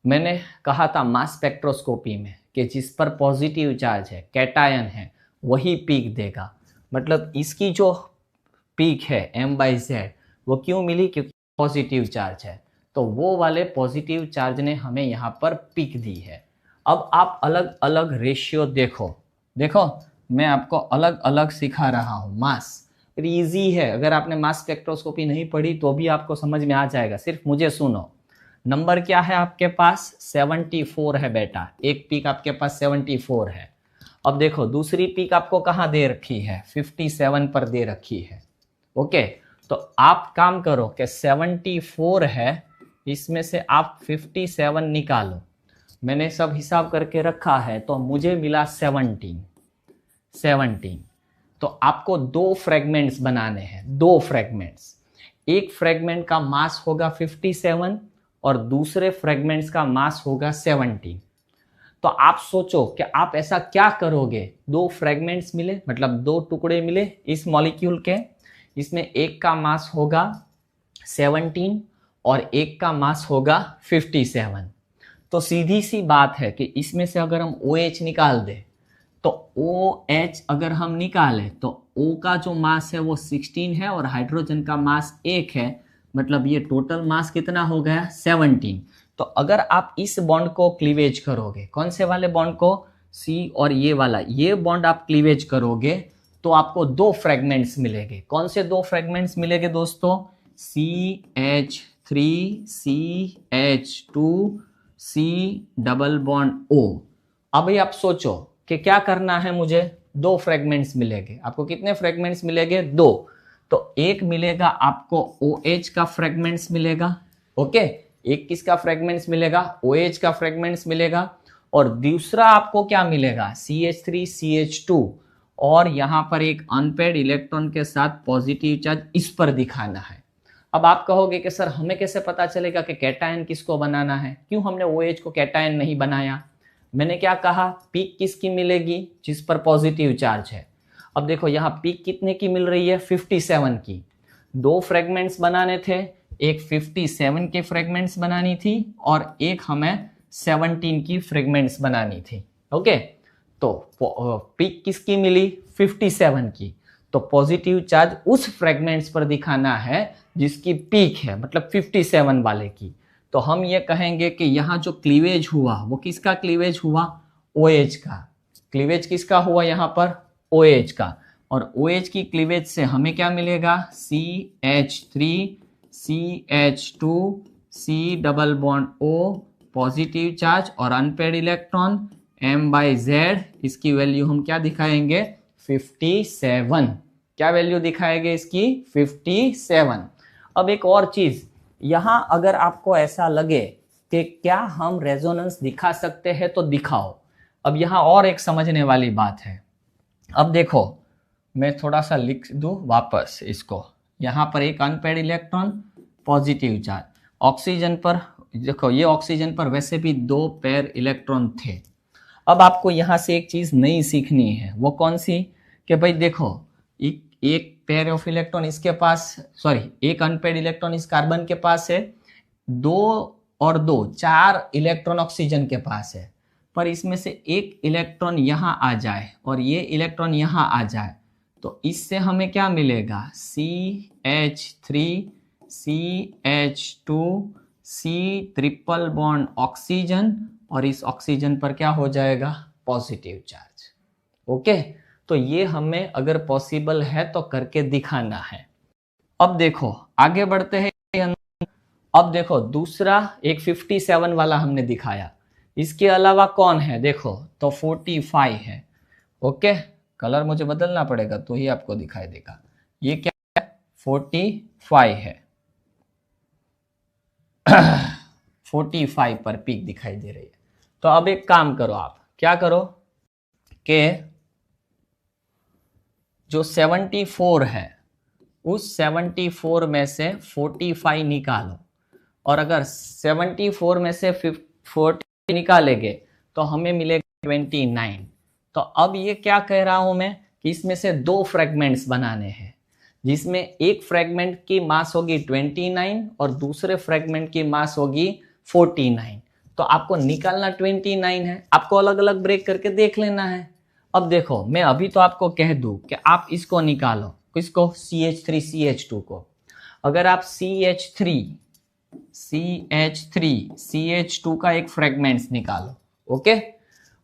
मैंने कहा था मास स्पेक्ट्रोस्कोपी में कि जिस पर पॉजिटिव चार्ज है, कैटायन है, वही पीक देगा। मतलब इसकी जो पीक है m/z, वो क्यों मिली, क्योंकि पॉजिटिव चार्ज है, तो वो वाले पॉजिटिव चार्ज ने हमें यहाँ पर पीक दी है। अब आप अलग अलग रेशियो देखो, देखो मैं आपको अलग अलग सिखा रहा हूँ मास, इजी है, अगर आपने मास स्पेक्ट्रोस्कोपी नहीं पढ़ी तो भी आपको समझ में आ जाएगा, सिर्फ मुझे सुनो। नंबर क्या है आपके पास, 74 है बेटा, एक पीक आपके पास 74 है। अब देखो दूसरी पीक आपको कहाँ दे रखी है, 57 पर दे रखी है। ओके, तो आप काम करो कि 74 है, इसमें से आप 57 निकालो, मैंने सब हिसाब करके रखा है, तो मुझे मिला 17। तो आपको 2 फ्रेगमेंट्स बनाने हैं, 2 फ्रेगमेंट्स, एक फ्रेगमेंट का मास होगा 57 और दूसरे फ्रेगमेंट्स का मास होगा 17। तो आप सोचो कि आप ऐसा क्या करोगे, 2 फ्रेगमेंट्स मिले, मतलब 2 टुकड़े मिले इस मॉलिक्यूल के, इसमें एक का मास होगा 17 और एक का मास होगा 57। तो सीधी सी बात है कि इसमें से अगर हम OH निकाल दें, तो OH अगर हम निकालें तो O का जो मास है वो 16 है और हाइड्रोजन का मास 1 है, मतलब ये टोटल मास कितना हो गया, 17। तो अगर आप इस बॉन्ड को क्लीवेज करोगे, कौन से वाले बॉन्ड को, C और ये वाला, ये बॉन्ड आप क्लीवेज करोगे तो आपको 2 फ्रेगमेंट्स मिलेंगे। कौन से 2 फ्रेगमेंट्स मिलेंगे दोस्तों, CH3 CH2 C double bond O। अब आप सोचो कि क्या करना है मुझे, 2 फ्रेगमेंट्स मिलेंगे, आपको कितने फ्रेगमेंट्स मिलेंगे, 2। तो एक मिलेगा आपको OH का फ्रेगमेंट्स मिलेगा, ओके, एक किसका फ्रेगमेंट्स मिलेगा, OH का फ्रेगमेंट्स मिलेगा, और दूसरा आपको क्या मिलेगा, CH3 CH2, और यहाँ पर एक अनपेड इलेक्ट्रॉन के साथ पॉजिटिव चार्ज इस पर दिखाना है। अब आप कहोगे कि सर हमें कैसे पता चलेगा कि कैटायन किसको बनाना है, क्यों हमने OH को कैटायन नहीं बनाया। मैंने क्या कहा, पीक किसकी मिलेगी, जिस पर पॉजिटिव चार्ज है। अब देखो यहाँ पीक कितने की मिल रही है, 57 की। 2 फ्रेगमेंट्स बनाने थे, एक 57 के फ्रेगमेंट्स बनानी थी और एक हमें 17 की फ्रेगमेंट्स बनानी थी। ओके, तो पीक किसकी मिली, 57 की। तो तो पॉजिटिव चार्ज उस फ्रेगमेंट्स पर दिखाना है जिसकी पीक है, मतलब 57 वाले की। तो हम ये कहेंगे कि यहाँ जो क्लीवेज हुआ वो किसका क्लीवेज हुआ, OH का। क्लीवेज किसका हुआ यहाँ पर, OH का। और OH की क्लीवेज से हमें क्या मिलेगा, CH3 CH2 C double bond O positive charge और अनपेड इलेक्ट्रॉन M/Z, इसकी वैल्यू हम क्या दिखाएंगे, 57। क्या वैल्यू दिखाएंगे इसकी, 57। अब एक और चीज, यहां अगर आपको ऐसा लगे कि क्या हम रेजोनेंस दिखा सकते हैं तो दिखाओ। अब यहां और एक समझने वाली बात है। अब देखो मैं थोड़ा सा लिख दूं वापस इसको, यहां पर एक unpaired electron positive charge, oxygen पर देखो, ये ऑक्सीजन पर वैसे भी 2 पेयर इलेक्ट्रॉन थे। अब आपको यहां से एक चीज नई सीखनी है, वो कौन सी, कि भाई देखो एक पेयर ऑफ इलेक्ट्रॉन इसके पास, सॉरी एक अनपेड इलेक्ट्रॉन इस कार्बन के पास है, 2 और 2 4 इलेक्ट्रॉन ऑक्सीजन के पास है, पर इसमें से एक इलेक्ट्रॉन यहां आ जाए और ये इलेक्ट्रॉन यहां आ जाए, तो इससे हमें क्या मिलेगा, CH3 CH2 C triple bond oxygen, और इस ऑक्सीजन पर क्या हो जाएगा, पॉजिटिव चार्ज। ओके, तो ये हमें अगर पॉसिबल है तो करके दिखाना है। अब देखो आगे बढ़ते हैं। अब देखो दूसरा एक 57 वाला हमने दिखाया, इसके अलावा कौन है, देखो तो 45 है। ओके, कलर मुझे बदलना पड़ेगा तो ही आपको दिखाई देगा। ये क्या है, 45 है। 45 पर पीक दिखाई दे रही है। तो अब एक काम करो, आप क्या करो कि जो 74 है उस 74 में से 45 निकालो, और अगर 74 में से 40 निकालेंगे तो हमें मिलेगा 29। तो अब ये क्या कह रहा हूं मैं कि इसमें से 2 फ्रेगमेंट्स बनाने हैं, जिसमें एक फ्रेगमेंट की मास होगी 29 और दूसरे फ्रेगमेंट की मास होगी 49। तो आपको निकालना 29 है, आपको अलग अलग ब्रेक करके देख लेना है। अब देखो मैं अभी तो आपको कह दूं कि आप इसको निकालो, किसको, CH3 CH2 को। अगर आप CH3 CH2 का एक फ्रेगमेंट्स निकालो, ओके,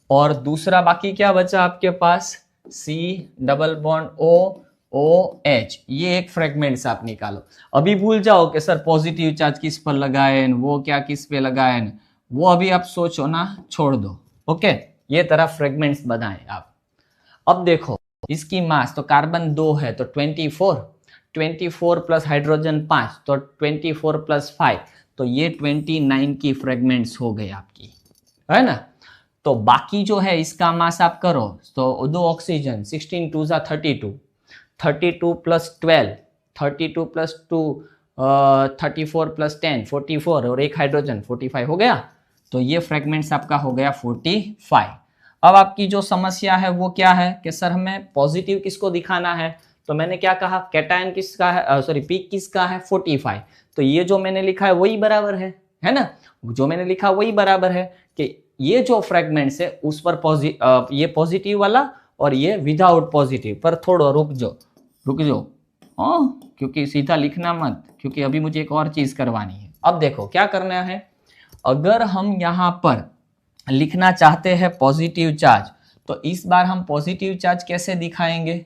और दूसरा बाकी क्या बचा आपके पास, C डबल बॉन्ड OH, ये एक फ्रेगमेंट्स आप निकालो। अभी भूल जाओ कि सर पॉजिटिव चार्ज किस पर लगाए, वो क्या किस पे लगाए, वो अभी आप सोचो ना, छोड़ दो। ओके, ये तरह फ्रेगमेंट्स बनाए आप। अब देखो इसकी मास, तो कार्बन 2 है तो 24 प्लस हाइड्रोजन 5, तो 24 प्लस 5, तो ये 29 की फ्रेगमेंट्स हो गई आपकी, है ना। तो बाकी जो है इसका मास आप करो, तो 2 ऑक्सीजन 16 2 32, 32 प्लस 12, 32 प्लस 2 34 प्लस 10 44, और एक हाइड्रोजन 45 हो गया। तो ये फ्रेगमेंट्स आपका हो गया 45। अब आपकी जो समस्या है वो क्या है कि सर हमें पॉजिटिव किसको दिखाना है, तो मैंने क्या कहा, कैटायन किसका है, सॉरी पीक किसका है, 45। तो ये जो मैंने लिखा है वही बराबर है ना, जो मैंने लिखा वही बराबर है कि ये जो फ्रेगमेंट्स है उस पर ये पॉजिटिव वाला और ये विदाउट पॉजिटिव पर। थोड़ा रुक जाओ क्योंकि सीधा लिखना मत, क्योंकि अभी मुझे एक और चीज करवानी है। अब देखो क्या करना है, अगर हम यहाँ पर लिखना चाहते हैं पॉजिटिव चार्ज, तो इस बार हम पॉजिटिव चार्ज कैसे दिखाएंगे,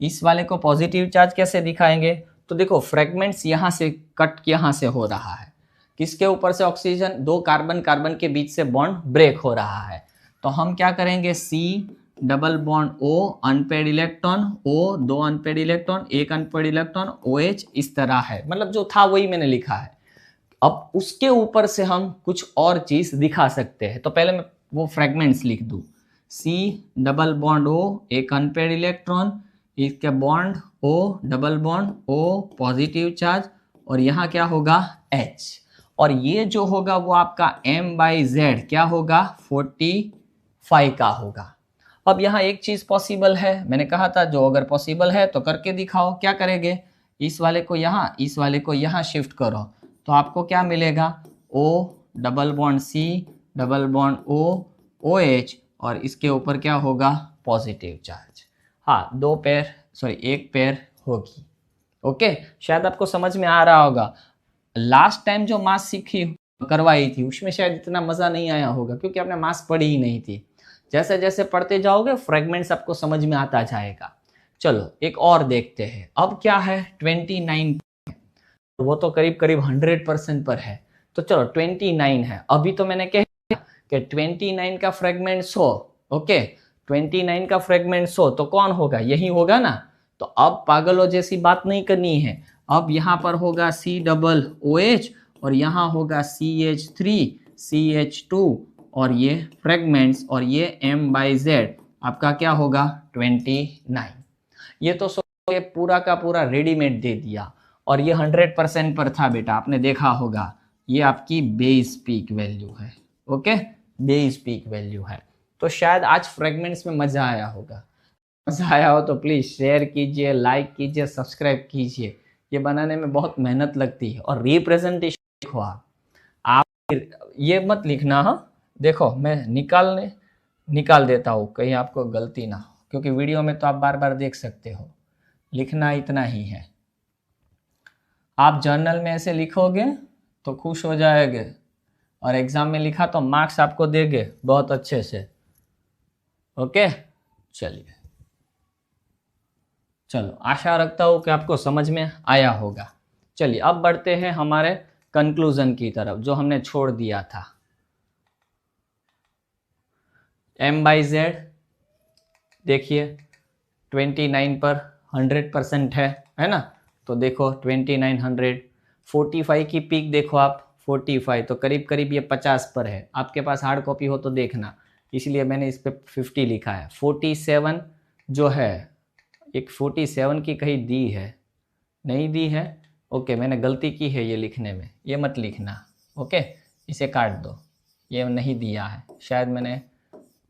इस वाले को पॉजिटिव चार्ज कैसे दिखाएंगे, तो देखो फ्रेगमेंट्स यहाँ से कट यहाँ से हो रहा है, किसके ऊपर से, ऑक्सीजन, 2 कार्बन के बीच से बॉन्ड ब्रेक हो रहा है। तो हम क्या करेंगे, C double bond O unpaired electron, O 2 unpaired electron, एक अनपेड इलेक्ट्रॉन, OH, इस तरह है, मतलब जो था वही मैंने लिखा है। अब उसके ऊपर से हम कुछ और चीज दिखा सकते हैं। तो पहले मैं वो फ्रेगमेंट्स लिख दूं, C डबल बॉन्ड O एक अनपेड इलेक्ट्रॉन, इसके bond O double bond O positive charge, और यहाँ क्या होगा H, और ये जो होगा वो आपका M/Z क्या होगा, 45 का होगा। अब यहाँ एक चीज पॉसिबल है, मैंने कहा था जो अगर पॉसिबल है तो करके दिखाओ। क्या करेंगे, इस वाले को यहाँ, इस वाले को यहाँ शिफ्ट करो, तो आपको क्या मिलेगा, O double bond C double bond O OH, और इसके ऊपर क्या होगा, पॉजिटिव चार्ज। हाँ, 2 पेयर सॉरी एक पेयर होगी। ओके, शायद आपको समझ में आ रहा होगा। लास्ट टाइम जो मास सीखी करवाई थी उसमें शायद इतना मजा नहीं आया होगा क्योंकि आपने मास पढ़ी ही नहीं थी। जैसे जैसे पढ़ते जाओगे फ्रेगमेंट्स आपको समझ में आता जाएगा। चलो एक और देखते हैं। अब क्या है 29, वो तो करीब करीब 100% पर है। तो चलो 29 है। अभी तो मैंने कहा कि 29 का फ्रेगमेंट 100। ओके, 29 का फ्रेगमेंट 100 तो कौन होगा, यही होगा ना। तो अब पागलों जैसी बात नहीं करनी है। अब यहाँ पर होगा COOH और यहाँ होगा CH3 CH2 और ये फ्रेगमेंट्स और ये M/Z आपका क्या होगा 29। ये तो सोचिए पूरा का पूरा रेडीमेड दे दिया और ये 100% पर था बेटा, आपने देखा होगा। ये आपकी बेस पीक वैल्यू है। ओके, बेस पीक वैल्यू है। तो शायद आज फ्रेगमेंट्स में मजा आया होगा। मजा आया हो तो प्लीज शेयर कीजिए, लाइक कीजिए, सब्सक्राइब कीजिए। ये बनाने में बहुत मेहनत लगती है। और रिप्रेजेंटेशन देखो आप ये मत लिखना। हाँ देखो मैं निकाल देता हूँ कहीं आपको गलती ना हो, क्योंकि वीडियो में तो आप बार बार देख सकते हो। लिखना इतना ही है। आप जर्नल में ऐसे लिखोगे तो खुश हो जाएंगे और एग्जाम में लिखा तो मार्क्स आपको देंगे बहुत अच्छे से। ओके, चलिए, चलो आशा रखता हूँ कि आपको समझ में आया होगा। चलिए अब बढ़ते हैं हमारे कंक्लूजन की तरफ जो हमने छोड़ दिया था। M/Z देखिए 29 पर 100% है ना। तो देखो 2900, 45 की पीक देखो आप 45, तो करीब करीब ये 50 पर है। आपके पास हार्ड कॉपी हो तो देखना, इसलिए मैंने इस पे 50 लिखा है। 47 जो है, एक 47 की कहीं दी है, नहीं दी है। ओके, मैंने गलती की है ये लिखने में, ये मत लिखना। ओके, इसे काट दो, ये नहीं दिया है, शायद मैंने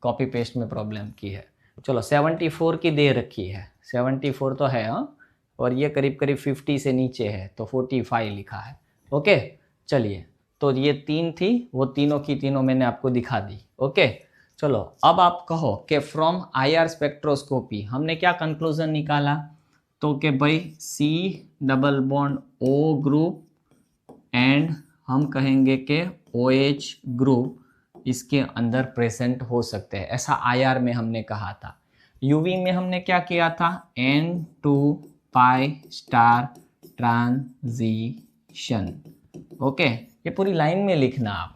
कॉपी पेस्ट में प्रॉब्लम की है। चलो 74 की दे रखी है, 74 तो है हाँ, और ये करीब करीब 50 से नीचे है तो 45 लिखा है। ओके, चलिए तो ये 3 थी, वो तीनों की तीनों मैंने आपको दिखा दी। ओके, चलो अब आप कहो कि फ्रॉम IR स्पेक्ट्रोस्कोपी हमने क्या कंक्लूजन निकाला। तो कि भाई C+O ग्रुप एंड हम कहेंगे कि OH ग्रुप इसके अंदर प्रेजेंट हो सकते हैं, ऐसा IR में हमने कहा था। UV में हमने क्या किया था, N2 स्टार ट्रांजिशन। ओके, ये पूरी लाइन में लिखना आप।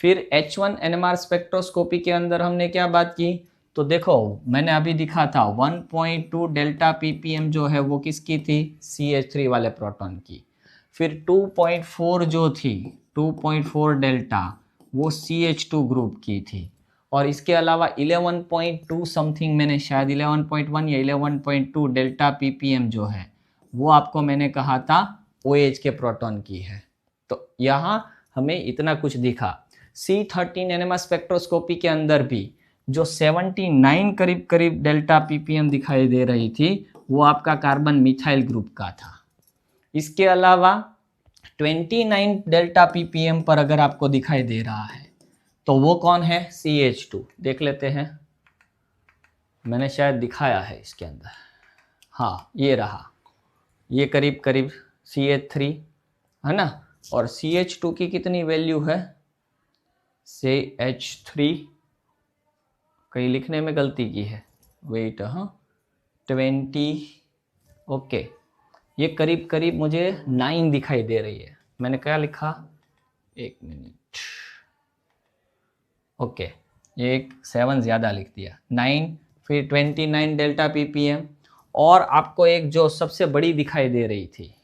फिर H1 NMR स्पेक्ट्रोस्कोपी के अंदर हमने क्या बात की, तो देखो मैंने अभी दिखा था 1.2 डेल्टा ppm जो है वो किसकी थी, CH3 वाले प्रोटॉन की। फिर 2.4 जो थी 2.4 डेल्टा वो CH2 ग्रुप की थी। और इसके अलावा 11.2 समथिंग, मैंने शायद 11.1 या 11.2 डेल्टा ppm जो है वो आपको मैंने कहा था OH के प्रोटॉन की है। तो यहाँ हमें इतना कुछ दिखा। C13 NMR स्पेक्ट्रोस्कोपी के अंदर भी जो 79 करीब करीब डेल्टा ppm दिखाई दे रही थी वो आपका कार्बन मिथाइल ग्रुप का था। इसके अलावा 29 डेल्टा ppm पर अगर आपको दिखाई दे रहा है तो वो कौन है, CH2। देख लेते हैं, मैंने शायद दिखाया है इसके अंदर, हाँ ये रहा, ये करीब करीब CH3 है ना। और CH2 की कितनी वैल्यू है, CH3 कहीं लिखने में गलती की है, वेट, हाँ 20। ओके, ये करीब करीब मुझे 9 दिखाई दे रही है। मैंने क्या लिखा, एक मिनट, ओके ये एक 7 ज़्यादा लिख दिया, 9, फिर 29 डेल्टा ppm। और आपको एक जो सबसे बड़ी दिखाई दे रही थी,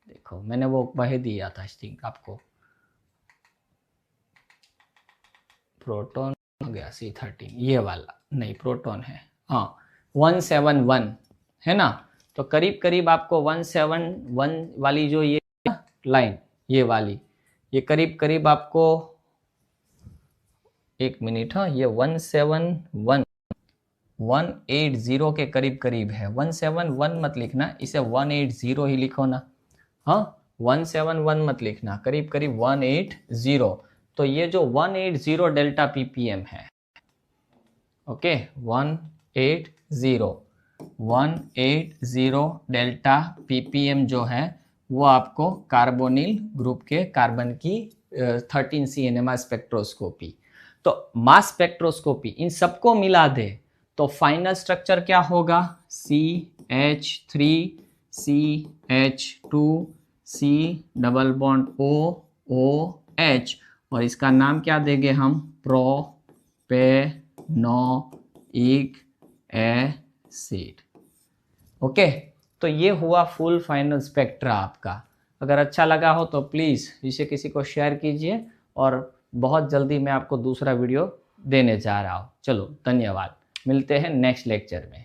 देखो मैंने वो वह दिया था, आई थिंक आपको प्रोटॉन हो गया C13, ये वाला नहीं प्रोटॉन है, हाँ 171 है ना। तो करीब करीब आपको 171 वाली जो ये लाइन, ये वाली, ये करीब करीब आपको, एक मिनट, हाँ ये 171 180 के करीब करीब है। 171 मत लिखना, इसे 180 ही लिखो ना, हाँ 171 मत लिखना, करीब करीब 180। तो ये जो 180 डेल्टा ppm है, ओके 180, 180 डेल्टा ppm जो है वो आपको कार्बोनिल ग्रुप के कार्बन की 13C NMR स्पेक्ट्रोस्कोपी। तो मास स्पेक्ट्रोस्कोपी इन सबको मिला दे तो फाइनल स्ट्रक्चर क्या होगा, CH3 CH2 C double bond OH और इसका नाम क्या देंगे हम, प्रोपेनोइक एसिड। ओके, तो ये हुआ फुल फाइनल स्पेक्ट्रा आपका। अगर अच्छा लगा हो तो प्लीज़ इसे किसी को शेयर कीजिए और बहुत जल्दी मैं आपको दूसरा वीडियो देने जा रहा हूँ। चलो धन्यवाद, मिलते हैं नेक्स्ट लेक्चर में।